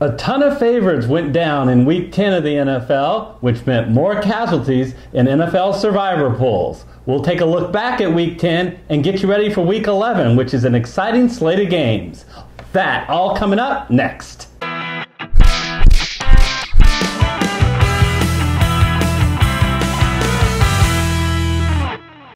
A ton of favorites went down in Week 10 of the NFL, which meant more casualties in NFL survivor pools. We'll take a look back at Week 10 and get you ready for Week 11, which is an exciting slate of games. That all coming up next.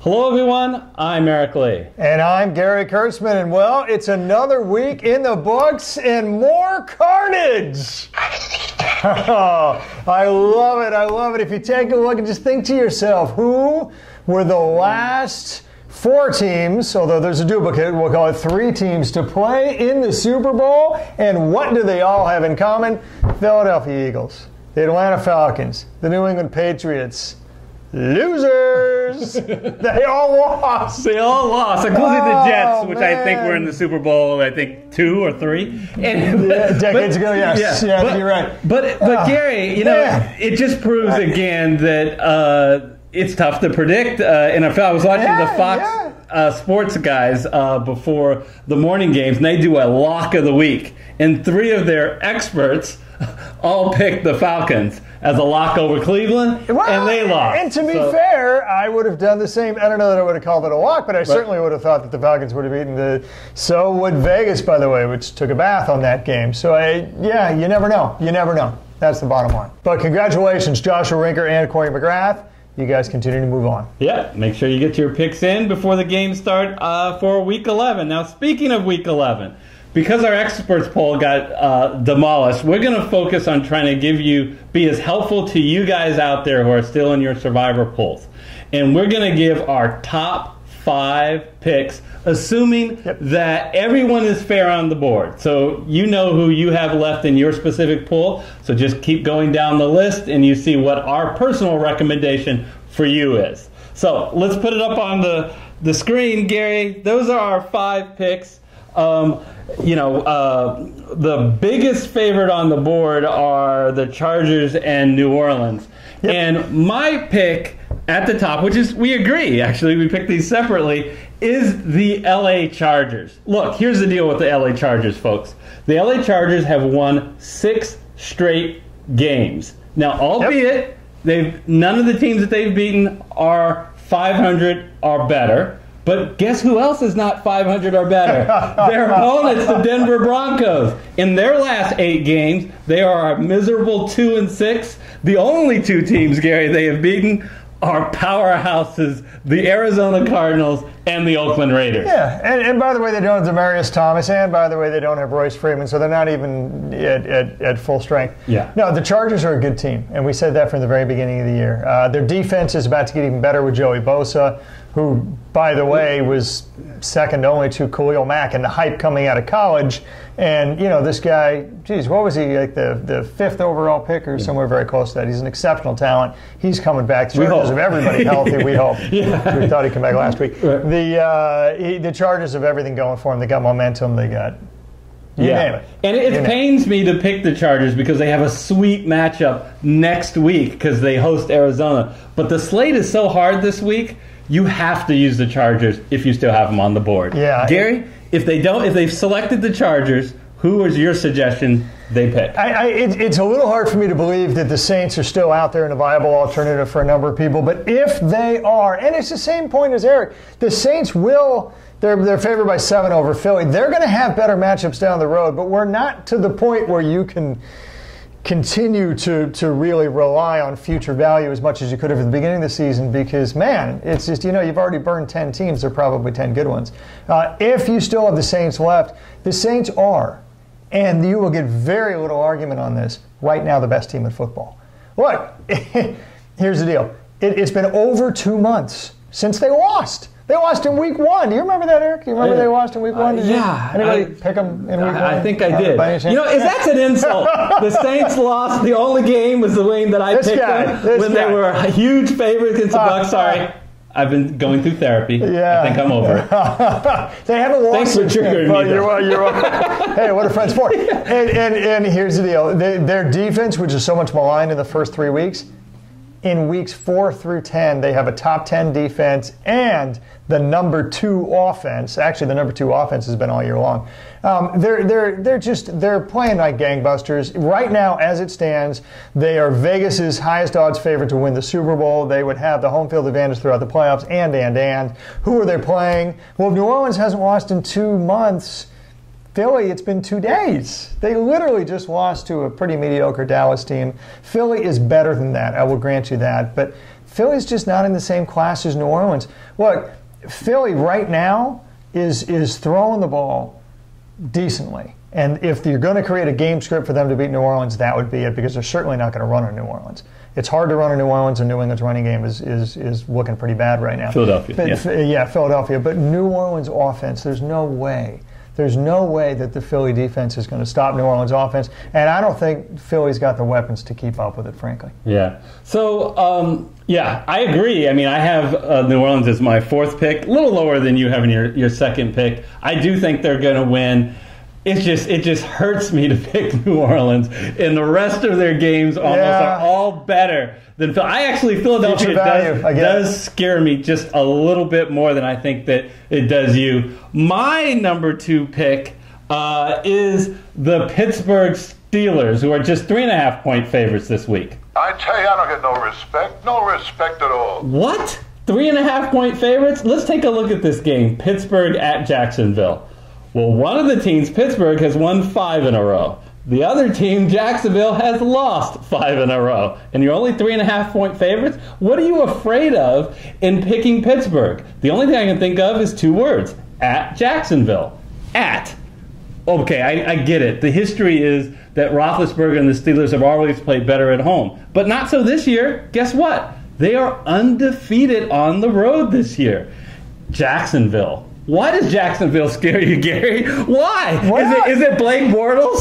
Hello everyone, I'm Eric Lee. And I'm Gary Kurtzman, and well, it's another week in the books and more carnage. Oh, I love it. If you take a look and just think to yourself, who were the last 4 teams, although there's a duplicate, we'll call it 3 teams, to play in the Super Bowl, and what do they all have in common? Philadelphia Eagles, the Atlanta Falcons, the New England Patriots. Losers! They all lost. They all lost, including the Jets, which I think were in the Super Bowl, 2 or 3. And, decades ago, yes. Yeah, you're right. But Gary, it just proves again that it's tough to predict NFL. I was watching the Fox Sports guys before the morning games, and they do a lock of the week. And 3 of their experts all picked the Falcons as a lock over Cleveland, and they lost. And to be fair, I would have done the same. I don't know that I would have called it a lock, but I certainly would have thought that the Falcons would have beaten so would Vegas, by the way, which took a bath on that game. So, you never know. You never know. That's the bottom line. But congratulations, Joshua Rinker and Corey McGrath. You guys continue to move on. Yeah, make sure you get your picks in before the games start for Week 11. Now, speaking of Week 11, because our experts poll got demolished, we're going to focus on trying to be as helpful to you guys out there who are still in your survivor pools. And we're going to give our top 5 picks, assuming that everyone is fair on the board. So you know who you have left in your specific pool. So just keep going down the list and you see what our personal recommendation for you is. So let's put it up on the screen, Gary. Those are our 5 picks. The biggest favorite on the board are the Chargers and New Orleans. Yep. And my pick at the top, which is, we agree, actually, we picked these separately, is the LA Chargers. Look, here's the deal with the LA Chargers, folks. The LA Chargers have won 6 straight games. Now, albeit, none of the teams that they've beaten are 500 or better. But guess who else is not 500 or better? Their opponents, the Denver Broncos. In their last 8 games, they are a miserable 2-6. The only 2 teams, Gary, they have beaten are powerhouses, the Arizona Cardinals and the Oakland Raiders. Yeah, and by the way, they don't have Demaryius Thomas, and by the way, they don't have Royce Freeman, so they're not even at full strength. Yeah. No, the Chargers are a good team, and we said that from the very beginning of the year. Their defense is about to get even better with Joey Bosa, who, by the way, was second only to Khalil Mack and the hype coming out of college. And, this guy, what was he, like the 5th overall pick or somewhere very close to that? He's an exceptional talent. He's coming back. The Chargers have everybody healthy, we hope. Yeah. We thought he'd come back last week. Right. The Chargers have everything going for them. They got momentum. They got... You name it. And it pains me to pick the Chargers because they have a sweet matchup next week because they host Arizona. But the slate is so hard this week, you have to use the Chargers if you still have them on the board. Yeah. Gary, if they've selected the Chargers, who is your suggestion they pick? It's a little hard for me to believe that the Saints are still out there and a viable alternative for a number of people. But if they are, and it's the same point as Eric, the Saints will... They're favored by 7 over Philly. They're going to have better matchups down the road, but we're not to the point where you can continue to really rely on future value as much as you could have at the beginning of the season because, man, it's just, you've already burned 10 teams. There are probably 10 good ones. If you still have the Saints left, the Saints are, and you will get very little argument on this, right now the best team in football. Look, here's the deal. It's been over 2 mones since they lost. They lost in week 1. Do you remember that, Eric? Do you remember they lost in week 1? Anybody pick them in week 1? I think I did. That's an insult. The Saints lost. The only game was the game that I picked them when they were a huge favorite against the Bucs. Sorry. I've been going through therapy. Yeah. I think I'm over it. They haven't lost. Thanks for triggering me. You're hey, what a friend's for. And here's the deal. Their defense, which is so much maligned in the first 3 weeks, in weeks 4 through 10, they have a top 10 defense and the number 2 offense. Actually, the number 2 offense has been all year long. They're playing like gangbusters. Right now, as it stands, they are Vegas's highest odds favorite to win the Super Bowl. They would have the home field advantage throughout the playoffs, and. Who are they playing? Well, New Orleans hasn't lost in 2 months. Philly, it's been 2 days. They literally just lost to a pretty mediocre Dallas team. Philly is better than that, I will grant you that. But Philly's just not in the same class as New Orleans. Look, Philly right now is throwing the ball decently. And if you're going to create a game script for them to beat New Orleans, that would be it, because they're certainly not going to run on New Orleans. It's hard to run on New Orleans, and New England's running game is looking pretty bad right now. Philadelphia. Philadelphia. But New Orleans offense, there's no way that the Philly defense is going to stop New Orleans offense, and I don't think Philly's got the weapons to keep up with it, frankly. Yeah. So, I agree. I mean, I have New Orleans as my 4th pick, a little lower than you having your 2nd pick. I do think they're going to win. It just hurts me to pick New Orleans, and the rest of their games are all better than Philly. Philadelphia does scare me just a little bit more than I think that it does you. My number 2 pick is the Pittsburgh Steelers, who are just 3.5-point favorites this week. I tell you, I don't get no respect at all. What? 3.5-point favorites? Let's take a look at this game. Pittsburgh at Jacksonville. Well, one of the teams, Pittsburgh, has won 5 in a row. The other team, Jacksonville, has lost 5 in a row. And you're only 3.5-point favorites? What are you afraid of in picking Pittsburgh? The only thing I can think of is 2 words. At Jacksonville. At. Okay, I get it. The history is that Roethlisberger and the Steelers have always played better at home. But not so this year. Guess what? They are undefeated on the road this year. Jacksonville. Why does Jacksonville scare you, Gary? Why? Is it Blake Bortles?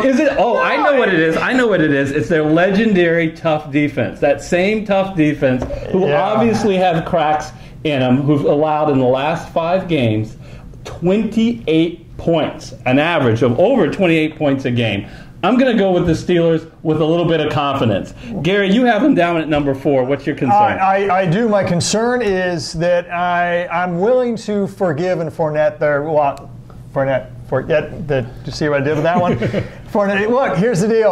Is it? Oh, I know what it is. It's their legendary tough defense. That same tough defense who obviously have cracks in them, who've allowed in the last 5 games 28 points, an average of over 28 points a game. I'm going to go with the Steelers with a little bit of confidence. Gary, you have them down at number 4. What's your concern? I do. My concern is that I'm willing to forgive and Fournette there. Well, Fournette. Did you see what I did with that one? Fournette. Look, here's the deal.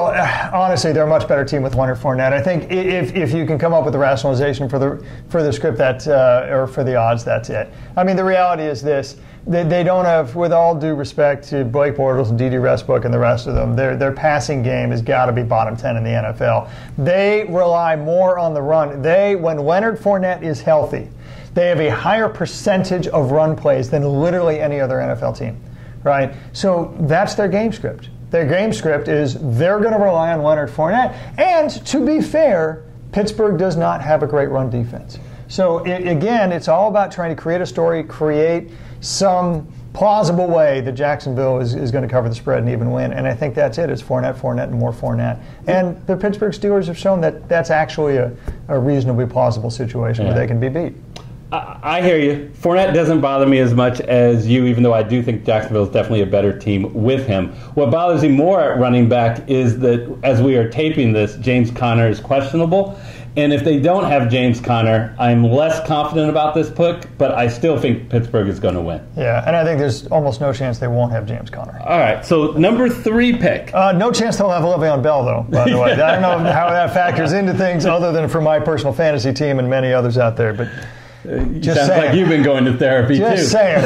Honestly, they're a much better team with Leonard Fournette. I think if you can come up with a rationalization for the script or for the odds, that's it. I mean, the reality is this. They don't have, with all due respect to Blake Bortles and D.D. Westbrook and the rest of them, their passing game has got to be bottom 10 in the NFL. They rely more on the run. When Leonard Fournette is healthy, they have a higher percentage of run plays than literally any other NFL team, right? So that's their game script. Their game script is they're going to rely on Leonard Fournette. And to be fair, Pittsburgh does not have a great run defense. So again, it's all about trying to create a story, create some plausible way that Jacksonville is going to cover the spread and even win. And I think that's it. It's Fournette, and more Fournette. And the Pittsburgh Steelers have shown that that's actually a reasonably plausible situation where they can be beat. I hear you. Fournette doesn't bother me as much as you, even though I do think Jacksonville is definitely a better team with him. What bothers me more at running back is that as we are taping this, James Conner is questionable. And if they don't have James Conner, I'm less confident about this pick, but I still think Pittsburgh is going to win. Yeah, and I think there's almost no chance they won't have James Conner. All right, so number 3 pick. No chance they'll have Le'Veon Bell, though, by the way. I don't know how that factors into things other than for my personal fantasy team and many others out there, but just sounds like you've been going to therapy, too. Just saying.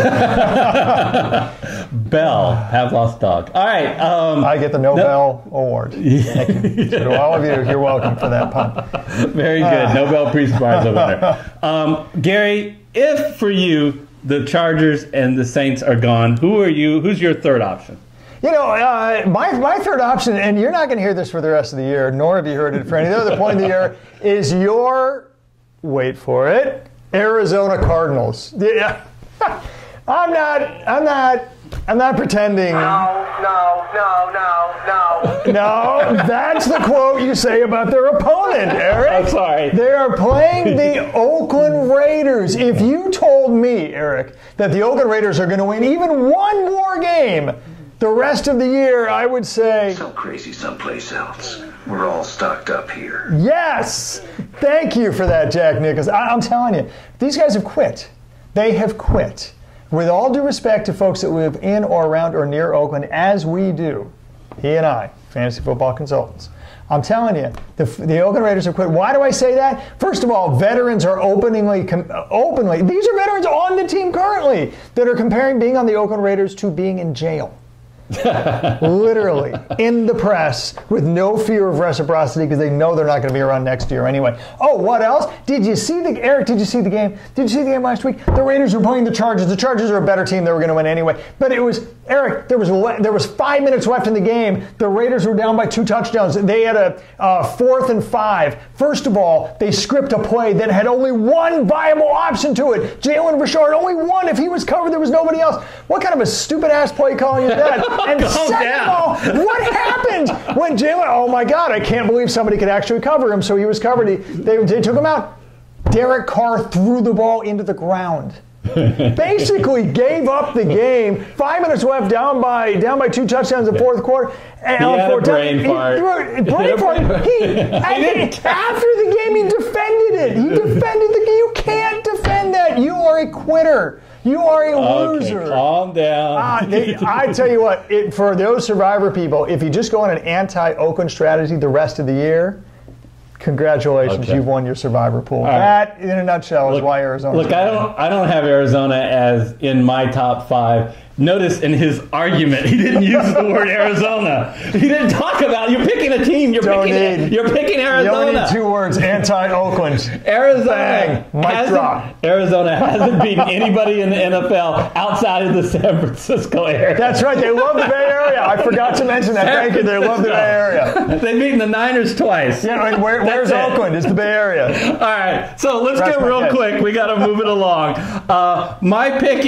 Bell, Pavlov's dog. All right. I get the Nobel Award. Thank you. So to all of you, you're welcome for that pun. Very good. Nobel Peace Prize winner. Gary, if for you the Chargers and the Saints are gone, who's your third option? You know, my third option, and you're not going to hear this for the rest of the year, nor have you heard it for any other point of the year, is your, wait for it, Arizona Cardinals. Yeah. I'm not pretending. No. No, that's the quote you say about their opponent, Eric. I'm sorry. They are playing the Oakland Raiders. If you told me, Eric, that the Oakland Raiders are going to win even one more game The rest of the year, I would say... So crazy someplace else. We're all stocked up here. Yes! Thank you for that, Jack Nicklaus. I'm telling you, these guys have quit. They have quit. With all due respect to folks that live in or around or near Oakland, as we do, he and I, fantasy football consultants, I'm telling you, the Oakland Raiders have quit. Why do I say that? First of all, veterans are openly, these are veterans on the team currently that are comparing being on the Oakland Raiders to being in jail. Literally in the press with no fear of reciprocity because they know they're not going to be around next year anyway. Oh, what else? Did you see the game? Did you see the game last week? The Raiders were playing the Chargers. The Chargers are a better team. They were going to win anyway. But it was, Eric, there was 5 minutes left in the game. The Raiders were down by 2 touchdowns. They had a 4th and 5. First of all, they script a play that had only one viable option to it. Jalen Richard, only one. If he was covered, there was nobody else. What kind of a stupid-ass play calling is that? And second of all, what happened when Jalen, oh my God, I can't believe somebody could actually cover him, so he was covered. They took him out. Derek Carr threw the ball into the ground. Basically gave up the game. 5 minutes left, down by 2 touchdowns in the fourth quarter. And he had a brain fart. After the game, he defended it. You can't defend that. You are a quitter. You are a loser. Okay, calm down. I tell you what, for those Survivor people, if you just go on an anti-Oakland strategy the rest of the year, congratulations, you've won your Survivor pool. That, in a nutshell, is why Arizona. Look, I don't have Arizona as in my top 5. Notice in his argument, he didn't use the word Arizona. He didn't talk about you're picking a team. You're picking Arizona. You only need 2 words: anti-Oakland. Arizona. Arizona hasn't beaten anybody in the NFL outside of the San Francisco area. That's right. They love the Bay Area. I forgot to mention that. Thank you. They love the Bay Area. They've beaten the Niners twice. Yeah. And where's Oakland? It's the Bay Area. All right. So let's get real quick. We got to move it along. My pick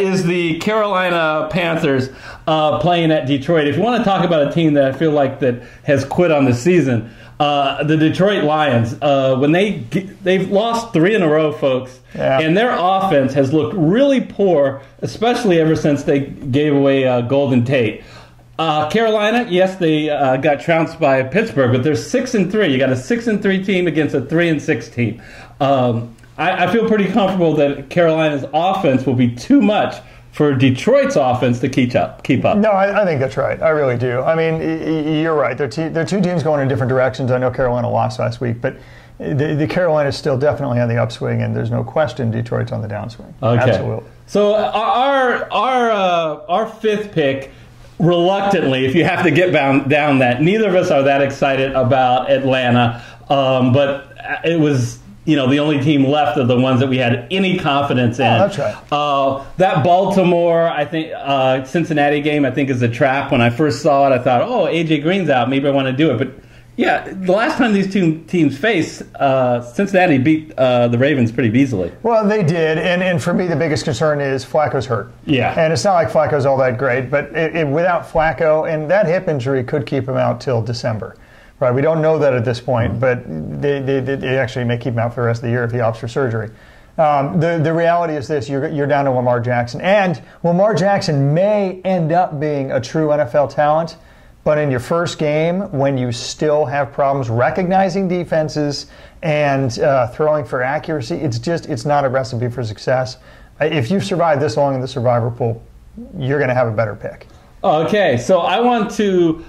is the Carolina Panthers playing at Detroit. If you want to talk about a team that I feel like that has quit on the season, the Detroit Lions, when they've lost 3 in a row, folks, and their offense has looked really poor, especially ever since they gave away Golden Tate. Carolina, yes, they got trounced by Pittsburgh, but they're 6-3. You got a 6-3 team against a 3-6 team. I feel pretty comfortable that Carolina's offense will be too much for Detroit's offense to keep up. No, I think that's right. I really do. I mean, you're right. They're 2 teams going in different directions. I know Carolina lost last week, but the Carolina is still definitely on the upswing, and there's no question Detroit's on the downswing. Okay. Absolutely. So our 5th pick, reluctantly, if you have to get down that, neither of us are that excited about Atlanta, but it was the only team left of the ones that we had any confidence in. Oh, that's right. That Baltimore, I think, Cincinnati game, I think, is a trap. When I first saw it, I thought, A.J. Green's out. Maybe I want to do it. But, yeah, the last time these 2 teams faced, Cincinnati beat the Ravens pretty easily. Well, they did. And for me, the biggest concern is Flacco's hurt. Yeah. And it's not like Flacco's all that great. But without Flacco, and that hip injury could keep him out till December. Right, we don't know that at this point, but they actually may keep him out for the rest of the year if he opts for surgery. The reality is this: you're down to Lamar Jackson, and Lamar Jackson may end up being a true NFL talent, but in your first game, when you still have problems recognizing defenses and throwing for accuracy, it's not a recipe for success. If you've survived this long in the Survivor pool, you're going to have a better pick. Okay, so I want to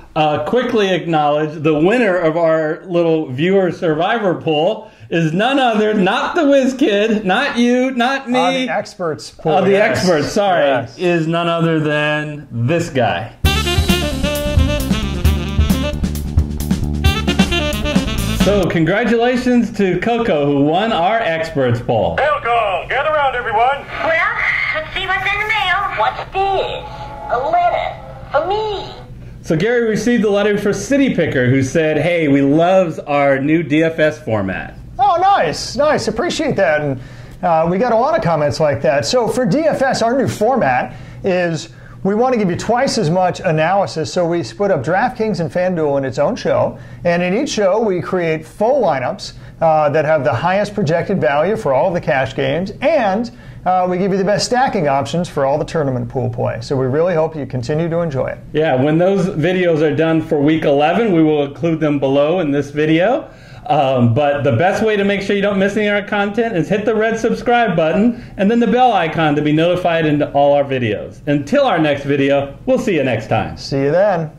quickly acknowledge the winner of our little viewer Survivor poll is none other, not the whiz kid, not you, not me. The experts poll. The experts, sorry, is none other than this guy. So congratulations to Coco, who won our experts poll. Welcome! Gather around, everyone! Well, let's see what's in the mail. What's this? A letter for me. So Gary received a letter for City Picker, who said, hey, we love our new DFS format. Oh, nice. Appreciate that. And we got a lot of comments like that. So for DFS, our new format is we want to give you twice as much analysis. So we split up DraftKings and FanDuel in its own show. And in each show, we create full lineups that have the highest projected value for all of the cash games. And we give you the best stacking options for all the tournament pool play. So we really hope you continue to enjoy it. Yeah, when those videos are done for week 11, we will include them below in this video. But the best way to make sure you don't miss any of our content is hit the red subscribe button and then the bell icon to be notified into all our videos. Until our next video, we'll see you next time. See you then.